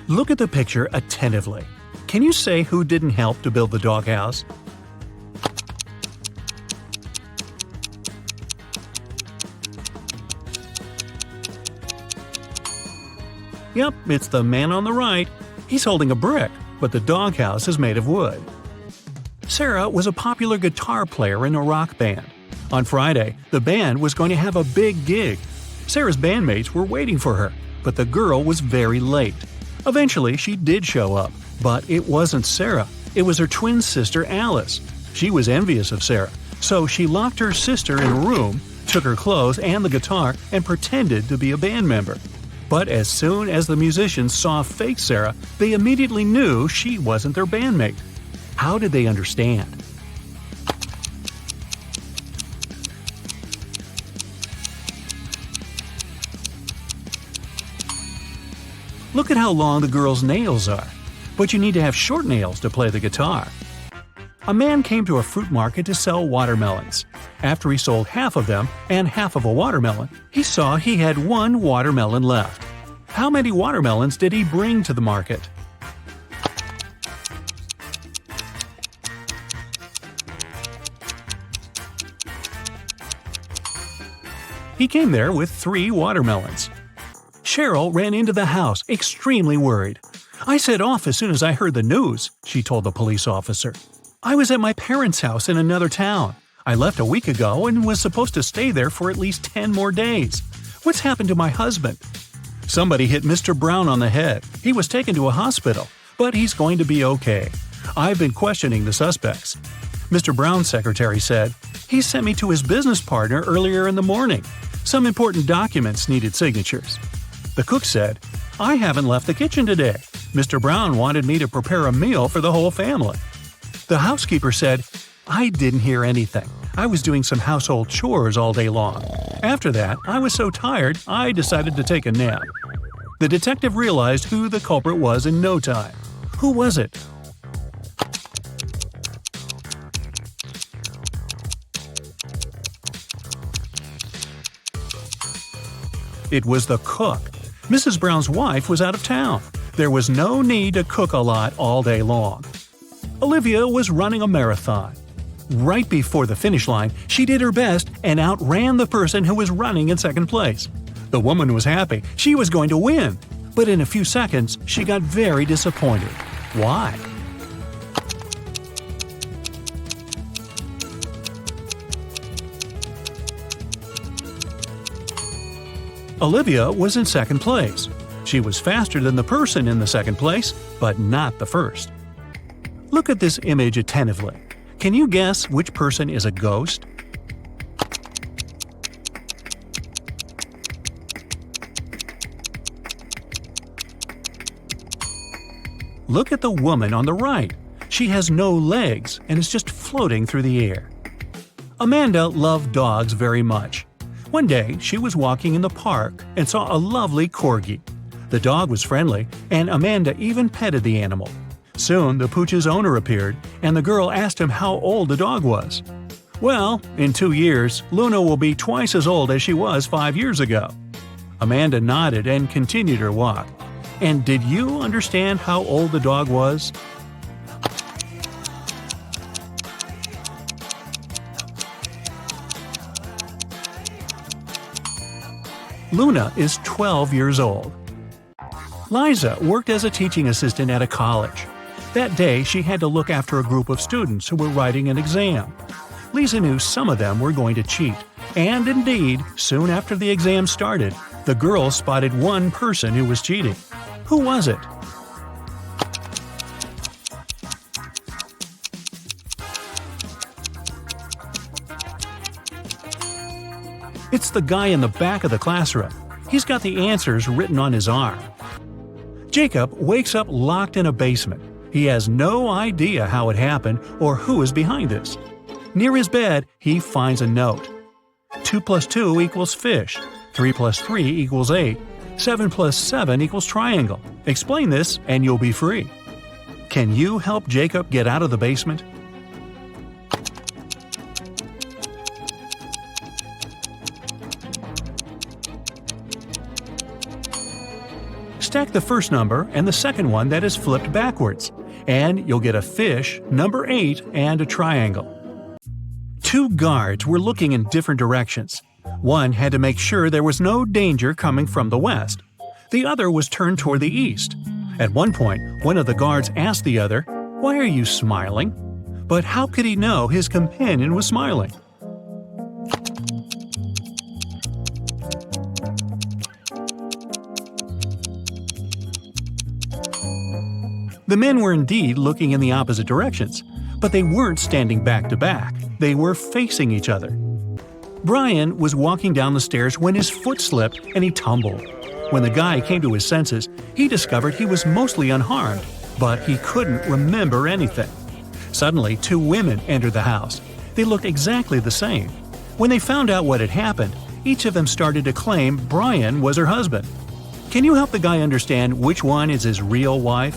Look at the picture attentively. Can you say who didn't help to build the doghouse? Yep, it's the man on the right. He's holding a brick, but the doghouse is made of wood. Sarah was a popular guitar player in a rock band. On Friday, the band was going to have a big gig. Sarah's bandmates were waiting for her, but the girl was very late. Eventually, she did show up, but it wasn't Sarah. It was her twin sister Alice. She was envious of Sarah, so she locked her sister in a room, took her clothes and the guitar, and pretended to be a band member. But as soon as the musicians saw fake Sarah, they immediately knew she wasn't their bandmate. How did they understand? Look at how long the girl's nails are. But you need to have short nails to play the guitar. A man came to a fruit market to sell watermelons. After he sold half of them and half of a watermelon, he saw he had one watermelon left. How many watermelons did he bring to the market? He came there with 3 watermelons. Cheryl ran into the house, extremely worried. "I set off as soon as I heard the news," she told the police officer. "I was at my parents' house in another town. I left a week ago and was supposed to stay there for at least 10 more days. What's happened to my husband?" "Somebody hit Mr. Brown on the head. He was taken to a hospital, but he's going to be okay. I've been questioning the suspects." Mr. Brown's secretary said, "He sent me to his business partner earlier in the morning. Some important documents needed signatures." The cook said, "I haven't left the kitchen today. Mr. Brown wanted me to prepare a meal for the whole family." The housekeeper said, "I didn't hear anything. I was doing some household chores all day long. After that, I was so tired, I decided to take a nap." The detective realized who the culprit was in no time. Who was it? It was the cook. Mrs. Brown's wife was out of town. There was no need to cook a lot all day long. Olivia was running a marathon. Right before the finish line, she did her best and outran the person who was running in second place. The woman was happy. She was going to win. But in a few seconds, she got very disappointed. Why? Olivia was in second place. She was faster than the person in the second place, but not the first. Look at this image attentively. Can you guess which person is a ghost? Look at the woman on the right. She has no legs and is just floating through the air. Amanda loved dogs very much. One day, she was walking in the park and saw a lovely corgi. The dog was friendly, and Amanda even petted the animal. Soon, the pooch's owner appeared, and the girl asked him how old the dog was. "Well, in 2 years, Luna will be twice as old as she was 5 years ago." Amanda nodded and continued her walk. And did you understand how old the dog was? Luna is 12 years old. Liza worked as a teaching assistant at a college. That day, she had to look after a group of students who were writing an exam. Lisa knew some of them were going to cheat, and indeed, soon after the exam started, the girls spotted one person who was cheating. Who was it? It's the guy in the back of the classroom. He's got the answers written on his arm. Jacob wakes up locked in a basement. He has no idea how it happened or who is behind this. Near his bed, he finds a note. 2 + 2 equals fish. 3 + 3 equals 8. 7 + 7 equals triangle. Explain this and you'll be free. Can you help Jacob get out of the basement? Stack the first number and the second one that is flipped backwards, and you'll get a fish, number 8, and a triangle. Two guards were looking in different directions. One had to make sure there was no danger coming from the west. The other was turned toward the east. At one point, one of the guards asked the other, "Why are you smiling?" But how could he know his companion was smiling? The men were indeed looking in the opposite directions, but they weren't standing back to back. They were facing each other. Brian was walking down the stairs when his foot slipped and he tumbled. When the guy came to his senses, he discovered he was mostly unharmed, but he couldn't remember anything. Suddenly, two women entered the house. They looked exactly the same. When they found out what had happened, each of them started to claim Brian was her husband. Can you help the guy understand which one is his real wife?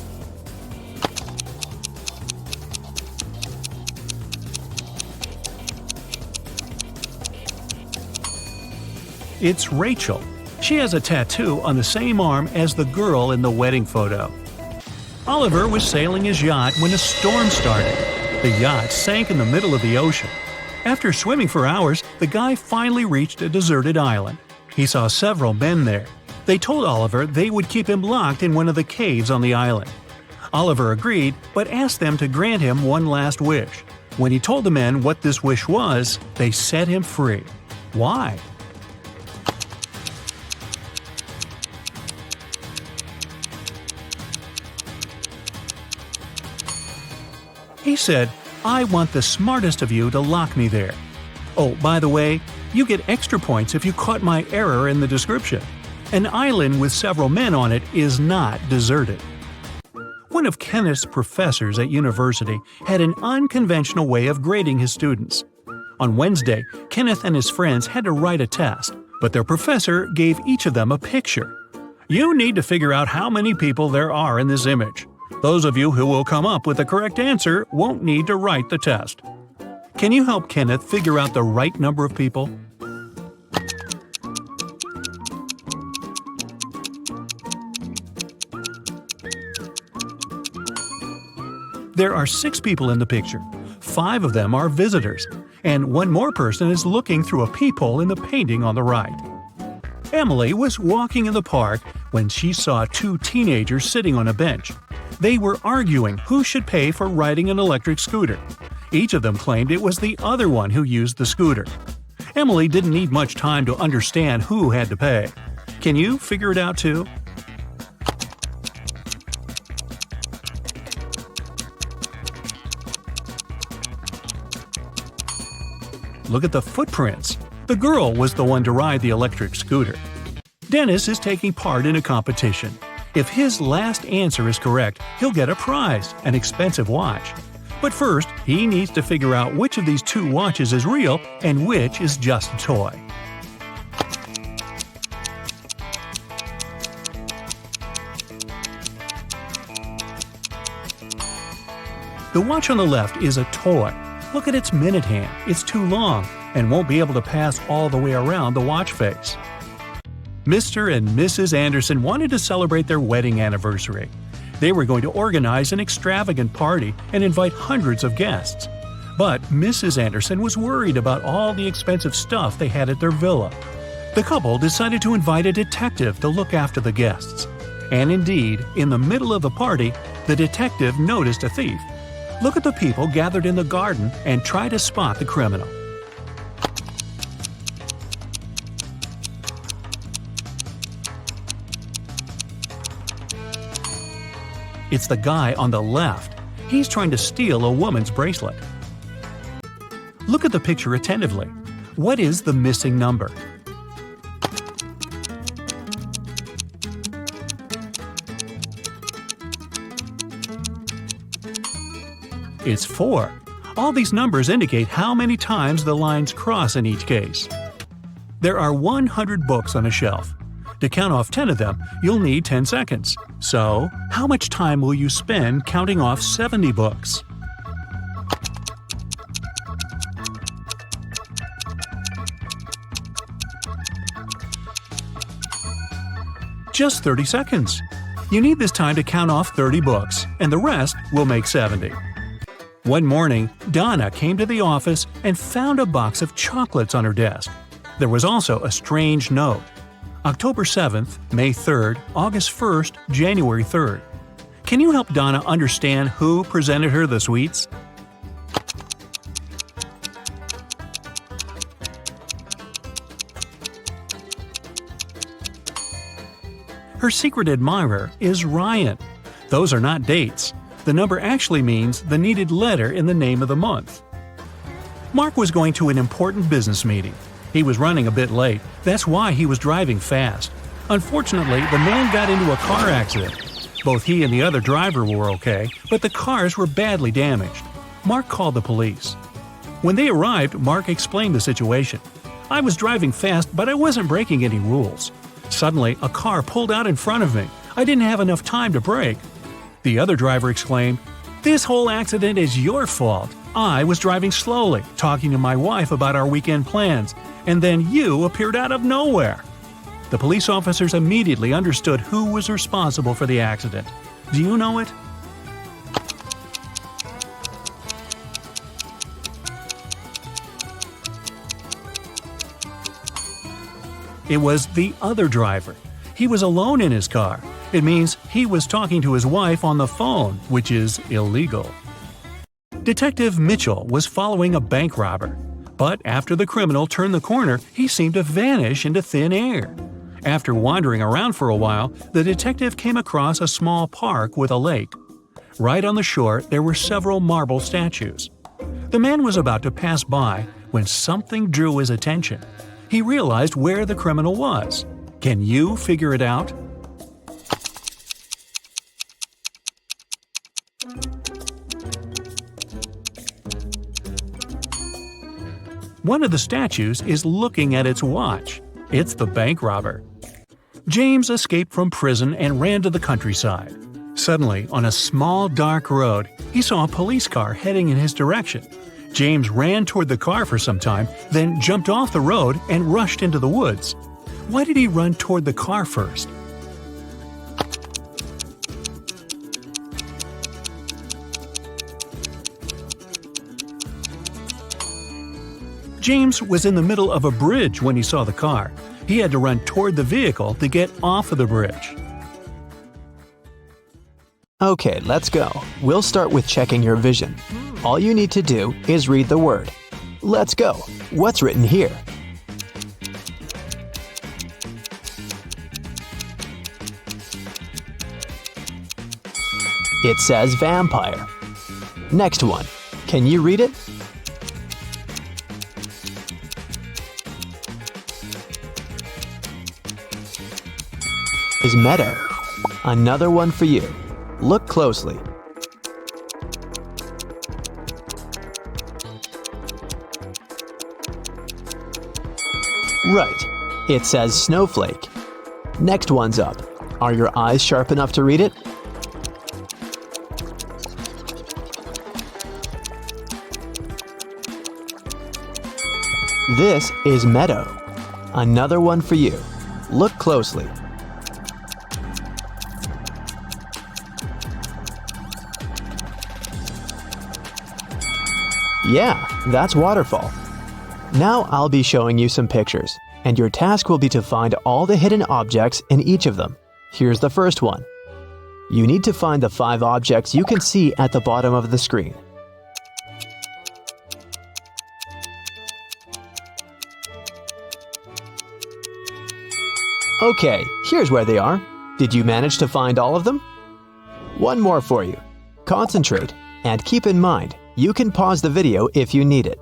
It's Rachel. She has a tattoo on the same arm as the girl in the wedding photo. Oliver was sailing his yacht when a storm started. The yacht sank in the middle of the ocean. After swimming for hours, the guy finally reached a deserted island. He saw several men there. They told Oliver they would keep him locked in one of the caves on the island. Oliver agreed, but asked them to grant him one last wish. When he told the men what this wish was, they set him free. Why? He said, "I want the smartest of you to lock me there. Oh, by the way, you get extra points if you caught my error in the description. An island with several men on it is not deserted." One of Kenneth's professors at university had an unconventional way of grading his students. On Wednesday, Kenneth and his friends had to write a test, but their professor gave each of them a picture. "You need to figure out how many people there are in this image. Those of you who will come up with the correct answer won't need to write the test." Can you help Kenneth figure out the right number of people? There are 6 people in the picture. 5 of them are visitors, and one more person is looking through a peephole in the painting on the right. Emily was walking in the park when she saw 2 teenagers sitting on a bench. They were arguing who should pay for riding an electric scooter. Each of them claimed it was the other one who used the scooter. Emily didn't need much time to understand who had to pay. Can you figure it out too? Look at the footprints. The girl was the one to ride the electric scooter. Dennis is taking part in a competition. If his last answer is correct, he'll get a prize, an expensive watch. But first, he needs to figure out which of these 2 watches is real and which is just a toy. The watch on the left is a toy. Look at its minute hand. It's too long and won't be able to pass all the way around the watch face. Mr. and Mrs. Anderson wanted to celebrate their wedding anniversary. They were going to organize an extravagant party and invite hundreds of guests. But Mrs. Anderson was worried about all the expensive stuff they had at their villa. The couple decided to invite a detective to look after the guests. And indeed, in the middle of the party, the detective noticed a thief. Look at the people gathered in the garden and try to spot the criminal. It's the guy on the left. He's trying to steal a woman's bracelet. Look at the picture attentively. What is the missing number? It's 4. All these numbers indicate how many times the lines cross in each case. There are 100 books on a shelf. To count off 10 of them, you'll need 10 seconds. So, how much time will you spend counting off 70 books? Just 30 seconds. You need this time to count off 30 books, and the rest will make 70. One morning, Donna came to the office and found a box of chocolates on her desk. There was also a strange note. October 7th, May 3rd, August 1st, January 3rd. Can you help Donna understand who presented her the sweets? Her secret admirer is Ryan. Those are not dates. The number actually means the needed letter in the name of the month. Mark was going to an important business meeting. He was running a bit late, that's why he was driving fast. Unfortunately, the man got into a car accident. Both he and the other driver were okay, but the cars were badly damaged. Mark called the police. When they arrived, Mark explained the situation. "I was driving fast, but I wasn't breaking any rules. Suddenly, a car pulled out in front of me. I didn't have enough time to brake." The other driver exclaimed, "This whole accident is your fault. I was driving slowly, talking to my wife about our weekend plans, and then you appeared out of nowhere." The police officers immediately understood who was responsible for the accident. Do you know it? It was the other driver. He was alone in his car. It means he was talking to his wife on the phone, which is illegal. Detective Mitchell was following a bank robber. But after the criminal turned the corner, he seemed to vanish into thin air. After wandering around for a while, the detective came across a small park with a lake. Right on the shore, there were several marble statues. The man was about to pass by when something drew his attention. He realized where the criminal was. Can you figure it out? One of the statues is looking at its watch. It's the bank robber. James escaped from prison and ran to the countryside. Suddenly, on a small dark road, he saw a police car heading in his direction. James ran toward the car for some time, then jumped off the road and rushed into the woods. Why did he run toward the car first? James was in the middle of a bridge when he saw the car. He had to run toward the vehicle to get off of the bridge. Okay, let's go. We'll start with checking your vision. All you need to do is read the word. Let's go. What's written here? It says vampire. Next one. Can you read it? Is meadow. Another one for you. Look closely. Right. It says snowflake. Next one's up. Are your eyes sharp enough to read it? This is meadow. Another one for you. Look closely. Yeah, that's waterfall. Now I'll be showing you some pictures, and your task will be to find all the hidden objects in each of them. Here's the first one. You need to find the 5 objects you can see at the bottom of the screen. Okay, here's where they are. Did you manage to find all of them? One more for you. Concentrate, and keep in mind, you can pause the video if you need it.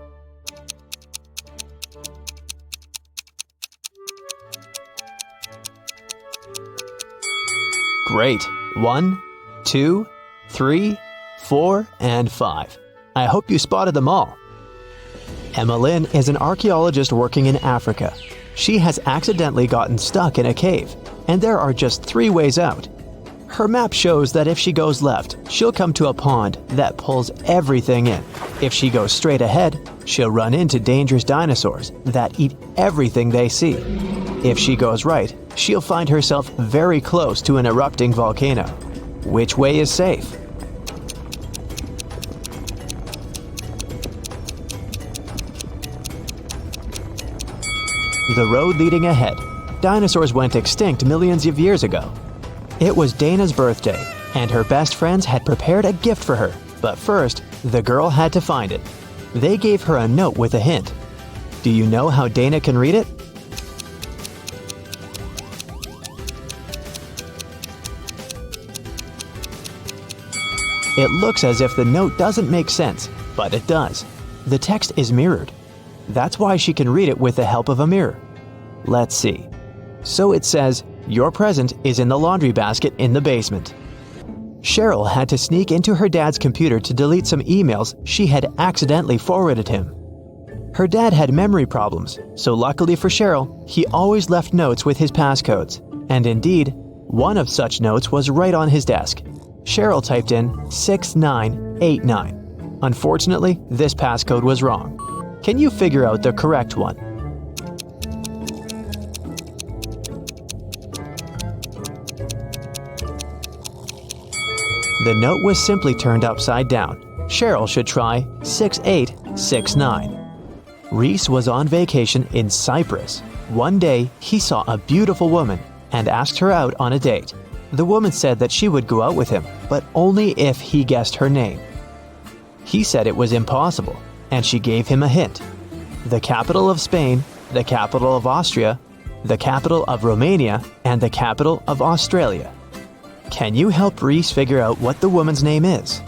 Great. 1, 2, 3, 4, and 5. I hope you spotted them all. Emma Lynn is an archaeologist working in Africa. She has accidentally gotten stuck in a cave, and there are just 3 ways out. Her map shows that if she goes left, she'll come to a pond that pulls everything in. If she goes straight ahead, she'll run into dangerous dinosaurs that eat everything they see. If she goes right, she'll find herself very close to an erupting volcano. Which way is safe? The road leading ahead. Dinosaurs went extinct millions of years ago. It was Dana's birthday, and her best friends had prepared a gift for her. But first, the girl had to find it. They gave her a note with a hint. Do you know how Dana can read it? It looks as if the note doesn't make sense, but it does. The text is mirrored. That's why she can read it with the help of a mirror. Let's see. So it says, "Your present is in the laundry basket in the basement." Cheryl had to sneak into her dad's computer to delete some emails she had accidentally forwarded him. Her dad had memory problems, so luckily for Cheryl, he always left notes with his passcodes. And indeed, one of such notes was right on his desk. Cheryl typed in 6989. Unfortunately, this passcode was wrong. Can you figure out the correct one? The note was simply turned upside down. Cheryl should try 6869. Reese was on vacation in Cyprus. One day, he saw a beautiful woman and asked her out on a date. The woman said that she would go out with him, but only if he guessed her name. He said it was impossible, and she gave him a hint. The capital of Spain, the capital of Austria, the capital of Romania, and the capital of Australia. Can you help Reese figure out what the woman's name is?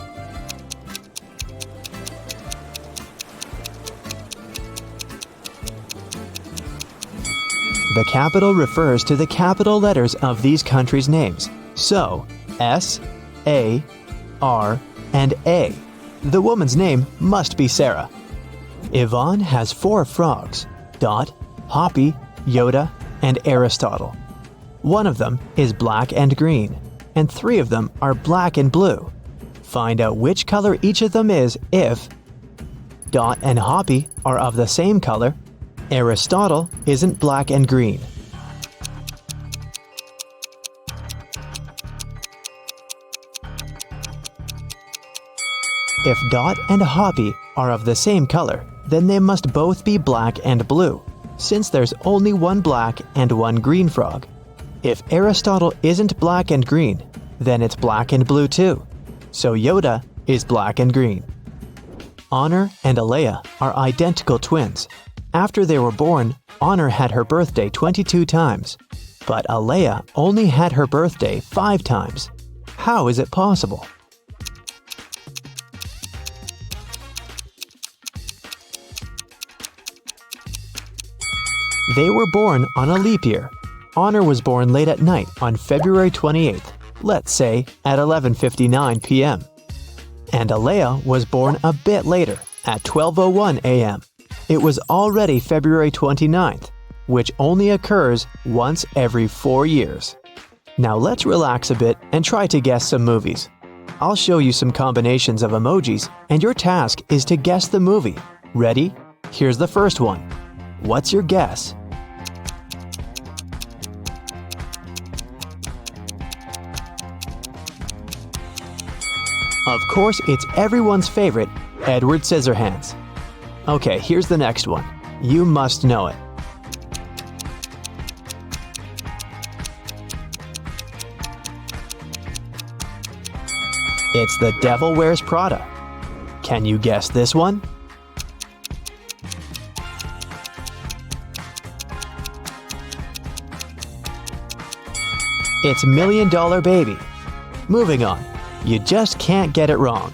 The capital refers to the capital letters of these countries' names. So, S, A, R, and A. The woman's name must be Sarah. Yvonne has 4 frogs: Dot, Hoppy, Yoda, and Aristotle. One of them is black and green, and 3 of them are black and blue. Find out which color each of them is if Dot and Hoppy are of the same color, Aristotle isn't black and green. If Dot and Hoppy are of the same color, then they must both be black and blue, since there's only one black and one green frog. If Aristotle isn't black and green, then it's black and blue too. So Yoda is black and green. Honor and Alea are identical twins. After they were born, Honor had her birthday 22 times, but Alea only had her birthday 5 times. How is it possible? They were born on a leap year. Honor was born late at night on February 28th, let's say at 11:59 p.m. And Alea was born a bit later, at 12:01 a.m. It was already February 29th, which only occurs once every 4 years. Now let's relax a bit and try to guess some movies. I'll show you some combinations of emojis, and your task is to guess the movie. Ready? Here's the first one. What's your guess? Of course, it's everyone's favorite, Edward Scissorhands. Okay, here's the next one. You must know it. It's The Devil Wears Prada. Can you guess this one? It's $1 Million Baby. Moving on. You just can't get it wrong.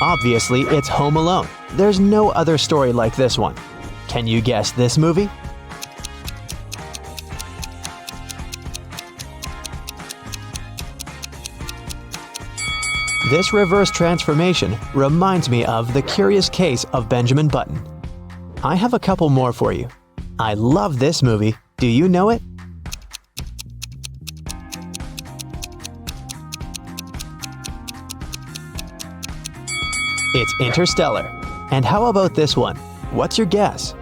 Obviously, it's Home Alone. There's no other story like this one. Can you guess this movie? This reverse transformation reminds me of The Curious Case of Benjamin Button. I have a couple more for you. I love this movie. Do you know it? It's Interstellar. And how about this one? What's your guess?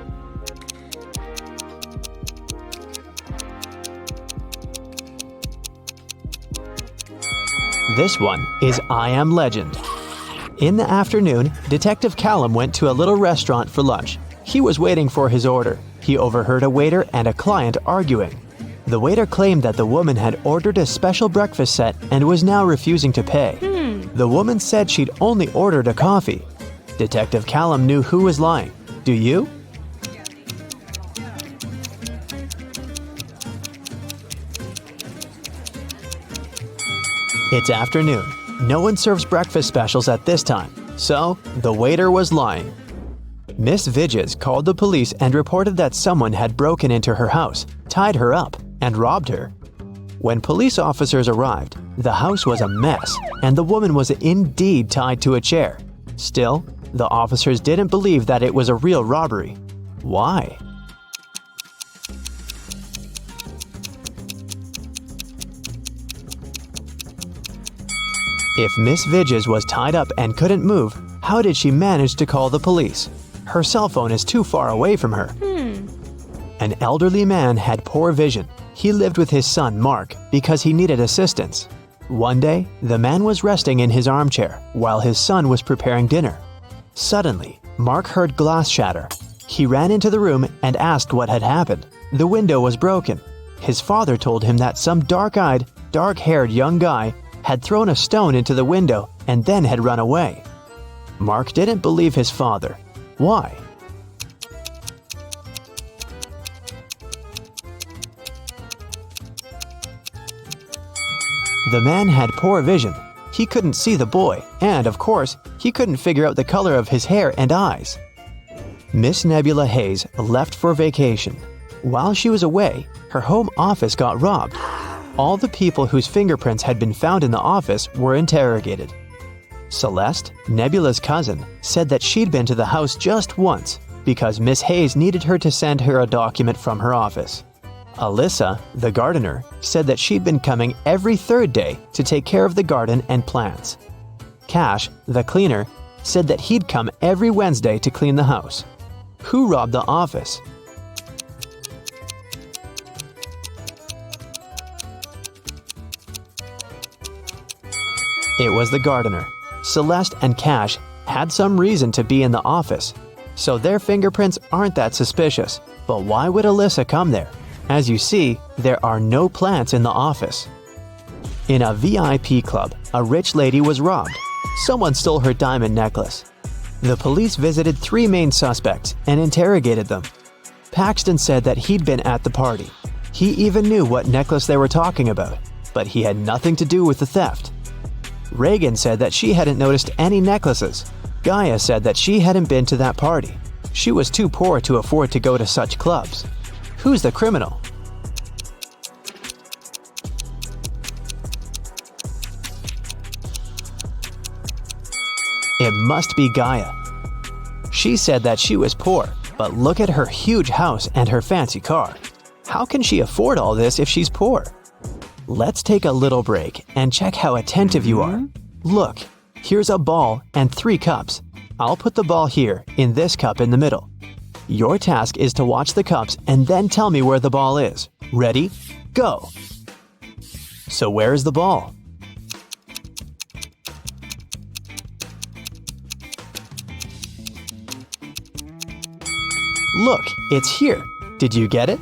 This one is I Am Legend. In the afternoon, Detective Callum went to a little restaurant for lunch. He was waiting for his order. He overheard a waiter and a client arguing. The waiter claimed that the woman had ordered a special breakfast set and was now refusing to pay. The woman said she'd only ordered a coffee. Detective Callum knew who was lying. Do you? It's afternoon. No one serves breakfast specials at this time, so the waiter was lying. Miss Vidges called the police and reported that someone had broken into her house, tied her up, and robbed her. When police officers arrived, the house was a mess, and the woman was indeed tied to a chair. Still, the officers didn't believe that it was a real robbery. Why? If Miss Vidges was tied up and couldn't move, how did she manage to call the police? Her cell phone is too far away from her. An elderly man had poor vision. He lived with his son, Mark, because he needed assistance. One day, the man was resting in his armchair while his son was preparing dinner. Suddenly, Mark heard glass shatter. He ran into the room and asked what had happened. The window was broken. His father told him that some dark-eyed, dark-haired young guy had thrown a stone into the window and then had run away. Mark didn't believe his father. Why? The man had poor vision. He couldn't see the boy, and of course, he couldn't figure out the color of his hair and eyes. Miss Nebula Hayes left for vacation. While she was away, her home office got robbed. All the people whose fingerprints had been found in the office were interrogated. Celeste, Nebula's cousin, said that she'd been to the house just once because Miss Hayes needed her to send her a document from her office. Alyssa, the gardener, said that she'd been coming every third day to take care of the garden and plants. Cash, the cleaner, said that he'd come every Wednesday to clean the house. Who robbed the office? It was the gardener. Celeste and Cash had some reason to be in the office, so their fingerprints aren't that suspicious. But why would Alyssa come there? As you see, there are no plants in the office. In a VIP club, a rich lady was robbed. Someone stole her diamond necklace. The police visited 3 main suspects and interrogated them. Paxton said that he'd been at the party. He even knew what necklace they were talking about, but he had nothing to do with the theft. Reagan said that she hadn't noticed any necklaces. Gaia said that she hadn't been to that party. She was too poor to afford to go to such clubs. Who's the criminal? It must be Gaia. She said that she was poor, but look at her huge house and her fancy car. How can she afford all this if she's poor? Let's take a little break and check how attentive you are. Look, here's a ball and 3 cups. I'll put the ball here, in this cup in the middle. Your task is to watch the cups and then tell me where the ball is. Ready? Go! So where's the ball? Look, it's here. Did you get it?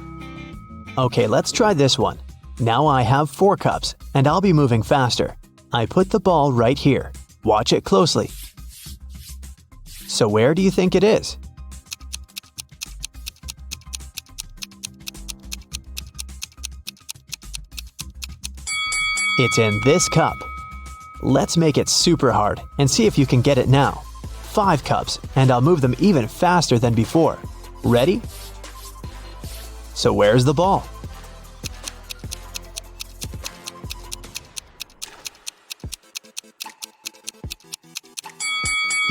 Okay, let's try this one. Now I have 4 cups, and I'll be moving faster. I put the ball right here. Watch it closely. So where do you think it is? It's in this cup. Let's make it super hard and see if you can get it now. 5 cups, and I'll move them even faster than before. Ready? So where's the ball?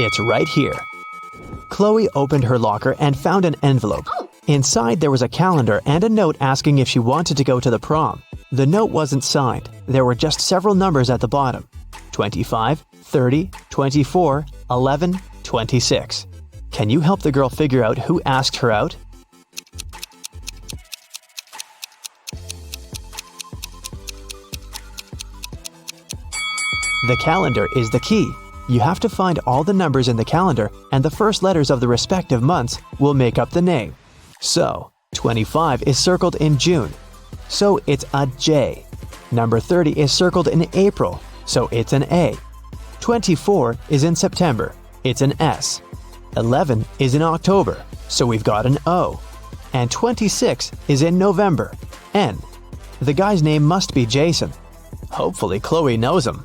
It's right here. Chloe opened her locker and found an envelope. Inside there was a calendar and a note asking if she wanted to go to the prom. The note wasn't signed. There were just several numbers at the bottom. 25, 30, 24, 11, 26. Can you help the girl figure out who asked her out? The calendar is the key. You have to find all the numbers in the calendar, and the first letters of the respective months will make up the name. So, 25 is circled in June, so it's a J. Number 30 is circled in April, so it's an A. 24 is in September, it's an S. 11 is in October, so we've got an O. And 26 is in November, N. The guy's name must be Jason. Hopefully Chloe knows him.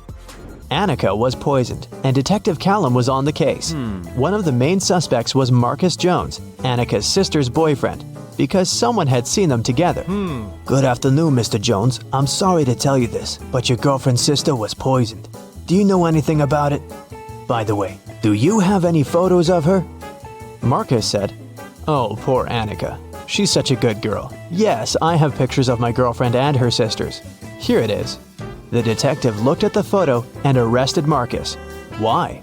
Annika was poisoned, and Detective Callum was on the case. One of the main suspects was Marcus Jones, Annika's sister's boyfriend, because someone had seen them together. Good afternoon, Mr. Jones. I'm sorry to tell you this, but your girlfriend's sister was poisoned. Do you know anything about it? By the way, do you have any photos of her? Marcus said, "Oh, poor Annika. She's such a good girl. Yes, I have pictures of my girlfriend and her sisters. Here it is." The detective looked at the photo and arrested Marcus. Why?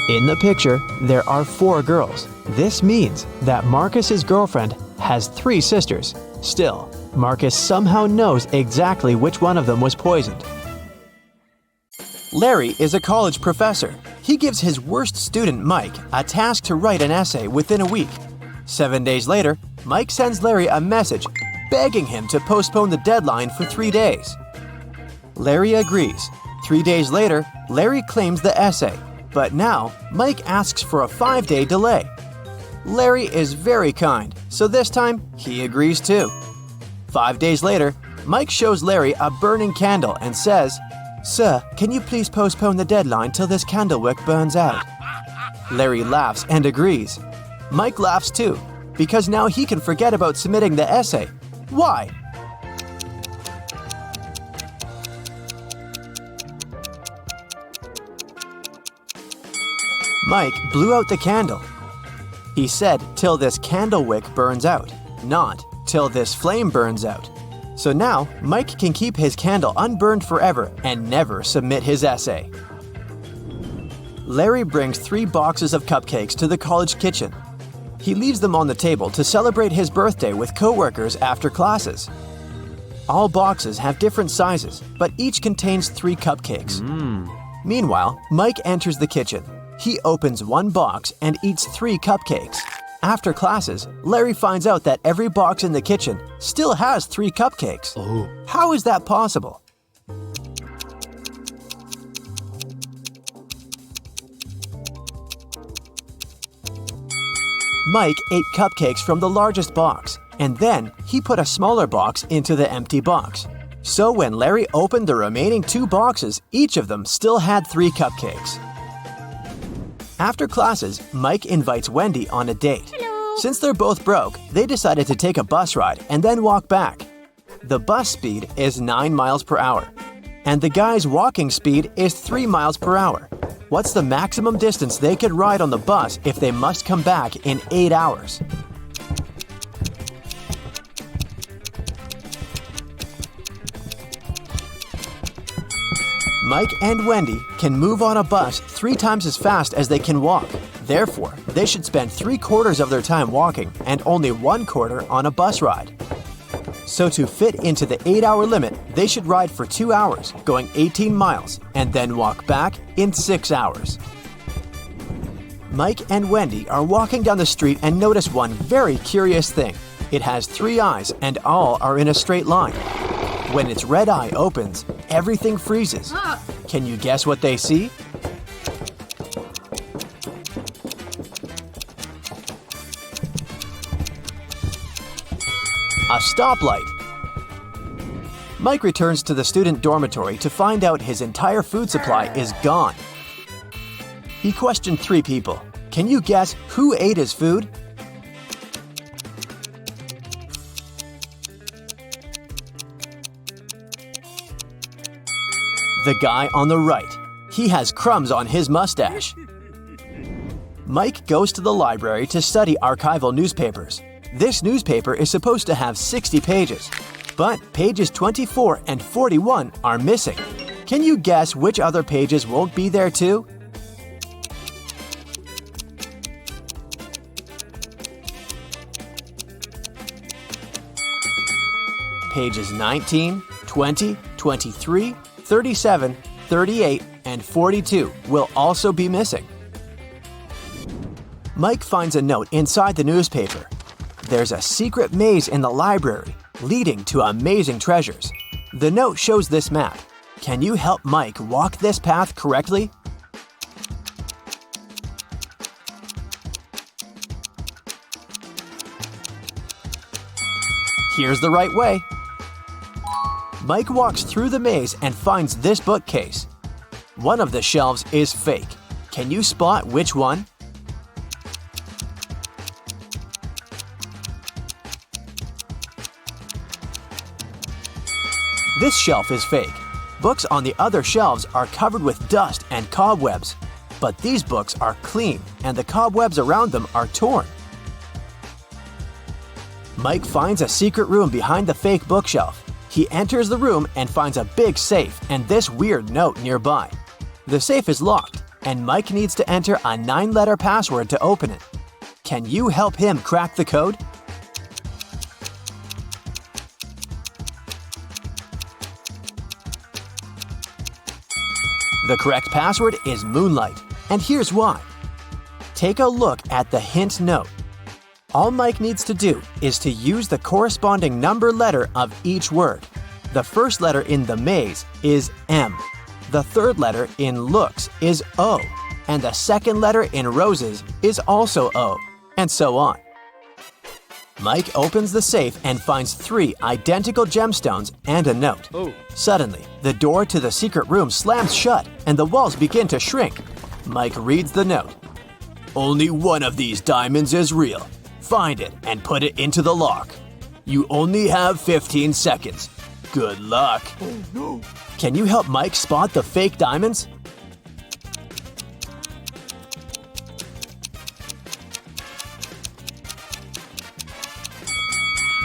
In the picture, there are 4 girls. This means that Marcus's girlfriend has 3 sisters. Still, Marcus somehow knows exactly which one of them was poisoned. Larry is a college professor. He gives his worst student, Mike, a task to write an essay within a week. 7 days later, Mike sends Larry a message begging him to postpone the deadline for 3 days. Larry agrees. 3 days later, Larry claims the essay, but now Mike asks for a 5-day delay. Larry is very kind, so this time he agrees too. 5 days later, Mike shows Larry a burning candle and says, "Sir, can you please postpone the deadline till this candle wick burns out?" Larry laughs and agrees. Mike laughs too, because now he can forget about submitting the essay. Why? Mike blew out the candle. He said, "Till this candle wick burns out," not "till this flame burns out." So now, Mike can keep his candle unburned forever and never submit his essay. Larry brings 3 boxes of cupcakes to the college kitchen. He leaves them on the table to celebrate his birthday with coworkers after classes. All boxes have different sizes, but each contains 3 cupcakes. Meanwhile, Mike enters the kitchen. He opens one box and eats 3 cupcakes. After classes, Larry finds out that every box in the kitchen still has 3 cupcakes. How is that possible? Mike ate cupcakes from the largest box, and then he put a smaller box into the empty box. So when Larry opened the remaining 2 boxes, each of them still had 3 cupcakes. After classes, Mike invites Wendy on a date. Since they're both broke, they decided to take a bus ride and then walk back. The bus speed is 9 miles per hour, and the guy's walking speed is 3 miles per hour. What's the maximum distance they could ride on the bus if they must come back in 8 hours? Mike and Wendy can move on a bus 3 times as fast as they can walk. Therefore, they should spend 3/4 of their time walking and only 1/4 on a bus ride. So to fit into the 8-hour limit, they should ride for 2 hours, going 18 miles, and then walk back in 6 hours. Mike and Wendy are walking down the street and notice one very curious thing. It has 3 eyes and all are in a straight line. When its red eye opens, everything freezes. Can you guess what they see? A stoplight. Mike returns to the student dormitory to find out his entire food supply is gone. He questioned 3 people. Can you guess who ate his food? The guy on the right. He has crumbs on his mustache. Mike goes to the library to study archival newspapers. This newspaper is supposed to have 60 pages, But pages 24 and 41 are missing. Can you guess which other pages won't be there too? Pages 19, 20, 23, 37, 38, and 42 will also be missing. Mike finds a note inside the newspaper. There's a secret maze in the library leading to amazing treasures. The note shows this map. Can you help Mike walk this path correctly? Here's the right way. Mike walks through the maze and finds this bookcase. One of the shelves is fake. Can you spot which one? This shelf is fake. Books on the other shelves are covered with dust and cobwebs. But these books are clean and the cobwebs around them are torn. Mike finds a secret room behind the fake bookshelf. He enters the room and finds a big safe and this weird note nearby. The safe is locked, and Mike needs to enter a 9-letter password to open it. Can you help him crack the code? The correct password is Moonlight, and here's why. Take a look at the hint note. All Mike needs to do is to use the corresponding number letter of each word. The first letter in the maze is M. The third letter in looks is O. And the second letter in roses is also O. And so on. Mike opens the safe and finds 3 identical gemstones and a note. Suddenly, the door to the secret room slams shut and the walls begin to shrink. Mike reads the note. Only one of these diamonds is real. Find it and put it into the lock. You only have 15 seconds. Good luck. Oh, no. Can you help Mike spot the fake diamonds?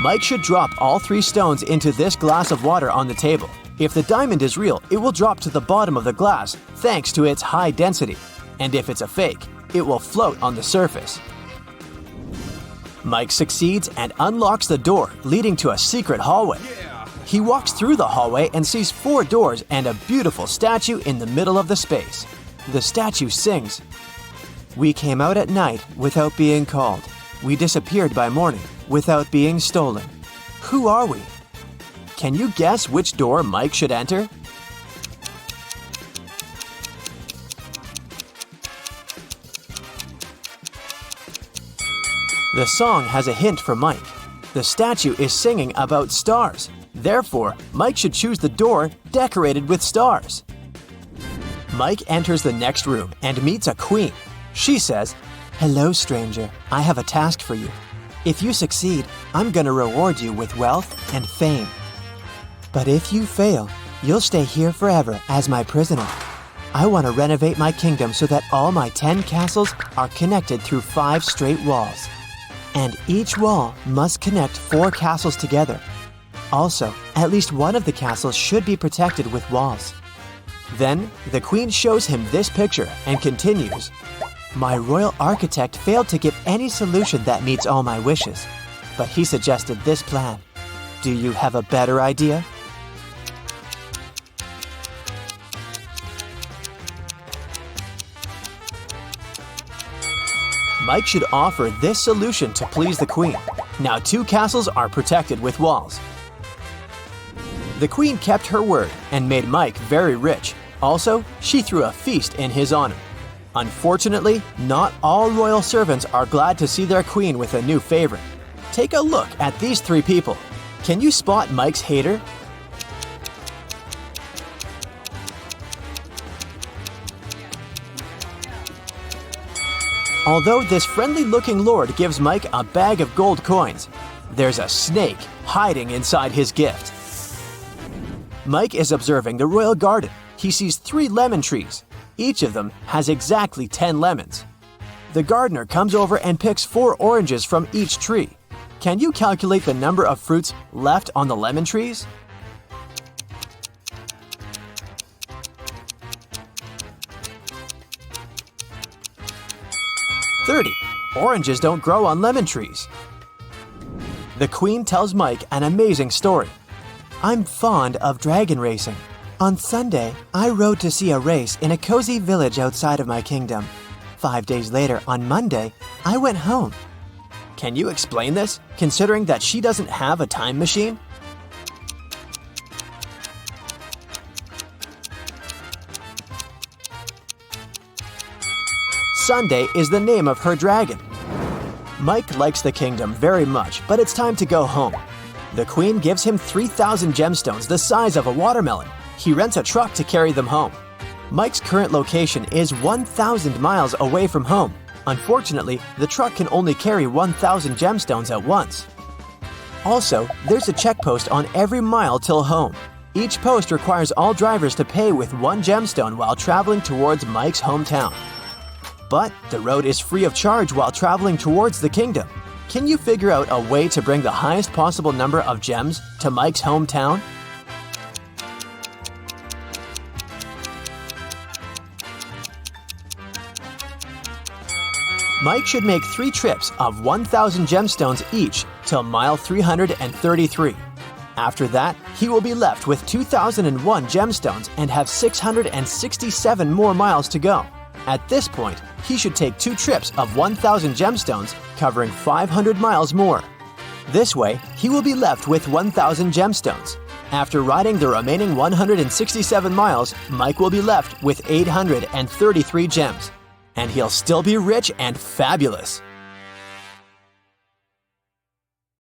Mike should drop all 3 stones into this glass of water on the table. If the diamond is real, it will drop to the bottom of the glass thanks to its high density. And if it's a fake, it will float on the surface. Mike succeeds and unlocks the door, leading to a secret hallway. He walks through the hallway and sees 4 doors and a beautiful statue in the middle of the space. The statue sings, "We came out at night without being called. We disappeared by morning without being stolen. Who are we?" Can you guess which door Mike should enter? The song has a hint for Mike. The statue is singing about stars. Therefore, Mike should choose the door decorated with stars. Mike enters the next room and meets a queen. She says, "Hello, stranger. I have a task for you. If you succeed, I'm going to reward you with wealth and fame. But if you fail, you'll stay here forever as my prisoner. I want to renovate my kingdom so that all my 10 castles are connected through 5 straight walls. And each wall must connect 4 castles together. Also, at least one of the castles should be protected with walls." Then, the queen shows him this picture and continues, "My royal architect failed to give any solution that meets all my wishes, but he suggested this plan. Do you have a better idea?" Mike should offer this solution to please the queen. Now 2 castles are protected with walls. The queen kept her word and made Mike very rich. Also, she threw a feast in his honor. Unfortunately, not all royal servants are glad to see their queen with a new favorite. Take a look at these 3 people. Can you spot Mike's hater? Although this friendly-looking lord gives Mike a bag of gold coins, there's a snake hiding inside his gift. Mike is observing the royal garden. He sees 3 lemon trees. Each of them has exactly 10 lemons. The gardener comes over and picks 4 oranges from each tree. Can you calculate the number of fruits left on the lemon trees? Oranges don't grow on lemon trees. The Queen tells Mike an amazing story. I'm fond of dragon racing. On Sunday, I rode to see a race in a cozy village outside of my kingdom. 5 days later, on Monday, I went home. Can you explain this, considering that she doesn't have a time machine? Sunday is the name of her dragon. Mike likes the kingdom very much, but it's time to go home. The Queen gives him 3,000 gemstones the size of a watermelon. He rents a truck to carry them home. Mike's current location is 1,000 miles away from home. Unfortunately, the truck can only carry 1,000 gemstones at once. Also, there's a check post on every mile till home. Each post requires all drivers to pay with 1 gemstone while traveling towards Mike's hometown. But the road is free of charge while traveling towards the kingdom. Can you figure out a way to bring the highest possible number of gems to Mike's hometown? Mike should make 3 trips of 1,000 gemstones each till mile 333. After that, he will be left with 2,001 gemstones and have 667 more miles to go. At this point, he should take 2 trips of 1,000 gemstones, covering 500 miles more. This way, he will be left with 1,000 gemstones. After riding the remaining 167 miles, Mike will be left with 833 gems. And he'll still be rich and fabulous.